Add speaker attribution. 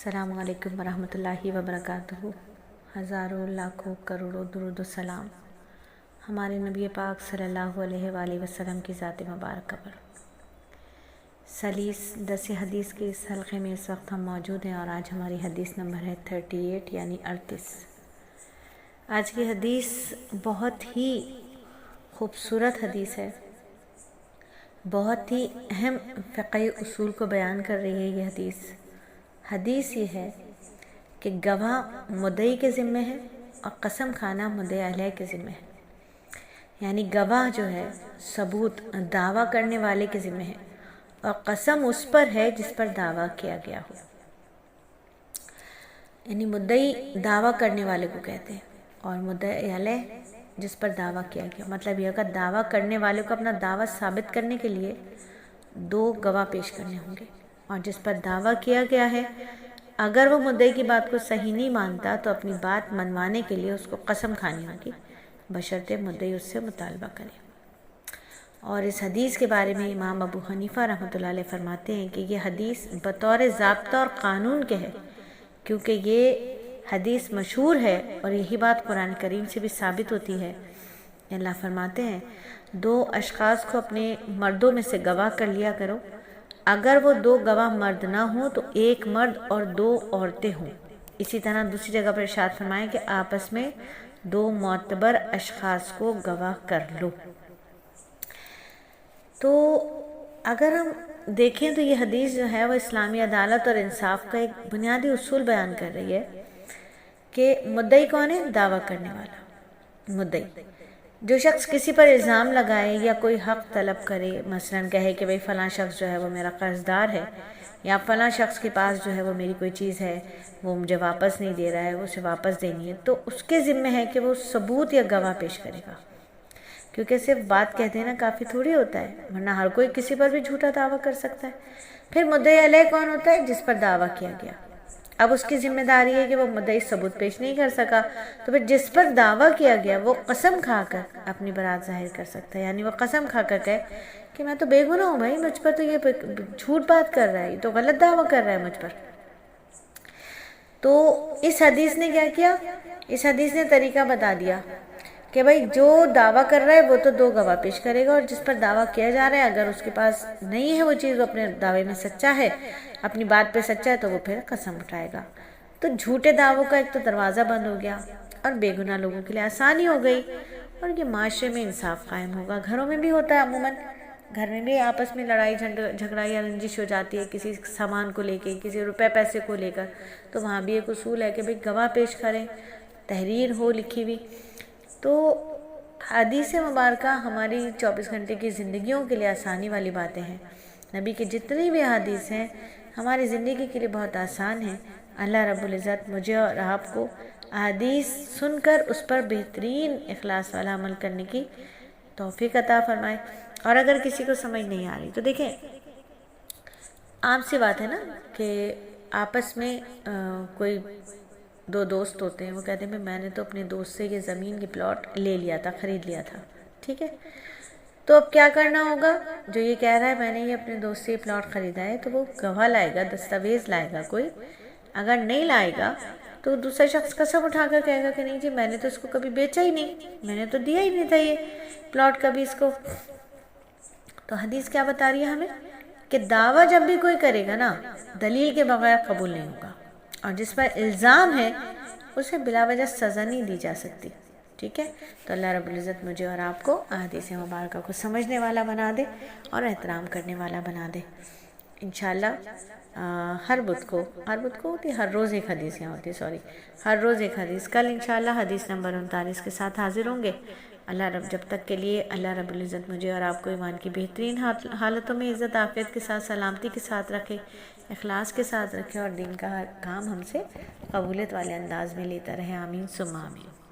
Speaker 1: अस्सलाम वालेकुम वरहमतुल्लाहि वबरकातुहू। हज़ारों लाखों करोड़ों दुरूद व सलाम हमारे नबी पाक सल्लल्लाहु अलैहि वसल्लम की ज़ात मुबारक पर। सलीस 10 हदीस के इस हल्क़े में इस वक्त हम मौजूद हैं और आज हमारी हदीस नंबर है 38 यानी 38। आज की हदीस बहुत ही खूबसूरत हदीस है, बहुत ही अहम फ़िक़ही उसूल को बयान कर रही है ये हदीस ये है कि गवाह मुद्दई के ज़िम्मे है और कसम खाना मुद्दई अलैह के ज़िम्मे है। यानी गवाह जो है सबूत दावा करने वाले के ज़िम्मे है और कसम उस पर है जिस पर दावा किया गया हो। यानी मुद्दई दावा करने वाले को कहते हैं और मुद्दई अलैह जिस पर दावा किया गया। मतलब यह कि दावा करने वाले को अपना दावा साबित करने के लिए दो गवाह पेश करने होंगे और जिस पर दावा किया गया है अगर वो मुद्दई की बात को सही नहीं मानता तो अपनी बात मनवाने के लिए उसको कसम खानी होगी, बशर्ते मुद्दई उससे मुतालबा करे। और इस हदीस के बारे में इमाम अबू हनीफा रहमतुल्लाह अलैह फरमाते हैं कि ये हदीस बतौर ज़ाब्ता और क़ानून के है, क्योंकि ये हदीस मशहूर है और यही बात कुरान करीम से भी साबित होती है। अल्लाह फरमाते हैं, दो अशख़ास को अपने मर्दों में से गवाह कर लिया करो, अगर वो दो गवाह मर्द ना हों तो एक मर्द और दो औरतें हों। इसी तरह दूसरी जगह पर इरशाद फरमाएं कि आपस में दो मोतबर अशख़ास को गवाह कर लो। तो अगर हम देखें तो ये हदीस जो है वो इस्लामी अदालत और इंसाफ का एक बुनियादी उसूल बयान कर रही है कि मुद्दई कौन है? दावा करने वाला मुद्दई। जो शख्स किसी पर इल्ज़ाम लगाए या कोई हक़ तलब करे, मसलन कहे कि भाई फ़लाँ शख्स जो है वो मेरा कर्ज़दार है या फ़लाँ शख्स के पास जो है वो मेरी कोई चीज़ है वो मुझे वापस नहीं दे रहा है, वो उसे वापस देनी है, तो उसके ज़िम्मे है कि वो सबूत या गवाह पेश करेगा। क्योंकि सिर्फ बात कहते हैं ना काफ़ी थोड़ी होता है, वरना हर कोई किसी पर भी झूठा दावा कर सकता है। फिर मुद्दई अलैह कौन होता है? जिस पर दावा किया गया। अब उसकी जिम्मेदारी है कि वो मुद्दई सबूत पेश नहीं कर सका तो फिर जिस पर दावा किया गया वो कसम खाकर अपनी बरात जाहिर कर सकता है। यानी वो कसम खाकर कहे कि मैं तो बेगुनाह हूँ भाई, मुझ पर तो ये झूठ बात कर रहा है, ये तो गलत दावा कर रहा है मुझ पर। तो इस हदीस ने क्या किया? इस हदीस ने तरीका बता दिया कि भाई जो दावा कर रहा है वो तो दो गवाह पेश करेगा और जिस पर दावा किया जा रहा है अगर उसके पास नहीं है वो चीज़, वो अपने दावे में सच्चा है, अपनी बात पे सच्चा है, तो वो फिर कसम उठाएगा। तो झूठे दावों का एक तो दरवाज़ा बंद हो गया और बेगुनाह लोगों के लिए आसानी हो गई और ये माशरे में इंसाफ कायम होगा। घरों में भी होता है, अमूमन घर में भी आपस में लड़ाई झगड़ा या रंजिश हो जाती है किसी सामान को लेके, किसी रुपए पैसे को लेकर, तो वहाँ भी एक उसूल है कि भाई गवाह पेश करें, तहरीर हो लिखी हुई। तो हदीस मुबारक हमारी 24 घंटे की ज़िंदगियों के लिए आसानी वाली बातें हैं। नबी की जितनी भी हदीस हैं हमारी ज़िंदगी के लिए बहुत आसान है। अल्लाह रब्बुल इज़्ज़त मुझे और आपको हदीस सुनकर उस पर बेहतरीन इखलास वाला अमल करने की तौफीक अता फरमाए। और अगर किसी को समझ नहीं आ रही तो देखें, आम सी बात है ना कि आपस में कोई दो दोस्त होते हैं, वो कहते हैं मैंने तो अपने दोस्त से ये ज़मीन की प्लॉट ले लिया था, ख़रीद लिया था, ठीक है। तो अब क्या करना होगा? जो ये कह रहा है मैंने ये अपने दोस्त से ये प्लॉट ख़रीदा है, तो वो गवाह लाएगा, दस्तावेज़ लाएगा कोई। अगर नहीं लाएगा तो दूसरा शख्स कसम उठाकर कहेगा कि नहीं जी मैंने तो इसको कभी बेचा ही नहीं, मैंने तो दिया ही नहीं था ये प्लॉट कभी इसको। तो हदीस क्या बता रही है हमें कि दावा जब भी कोई करेगा ना, दलील के बगैर कबूल नहीं होगा और जिस पर इल्ज़ाम है उसे बिला वजह सज़ा नहीं दी जा सकती, ठीक है। तो अल्लाह रब्बुल इज़्ज़त मुझे और आपको हदीस मुबारक को समझने वाला बना दे और एहतराम करने वाला बना दे। इंशाअल्लाह हर रोज़ एक हदीसें होती, हर रोज़ एक हदीस। कल इंशाअल्लाह हदीस नंबर 39 के साथ हाजिर होंगे। जब तक के लिए अल्लाह रब्बुल इज़्ज़त मुझे और आपको ईमान की बेहतरीन हालतों में इज़्ज़त आफ़ियत के साथ, सलामती के साथ रखे, इखलास के साथ रखे और दीन का हर काम हमसे कबूलियत वाले अंदाज में लेता रहे। आमीन सुम्मा आमीन।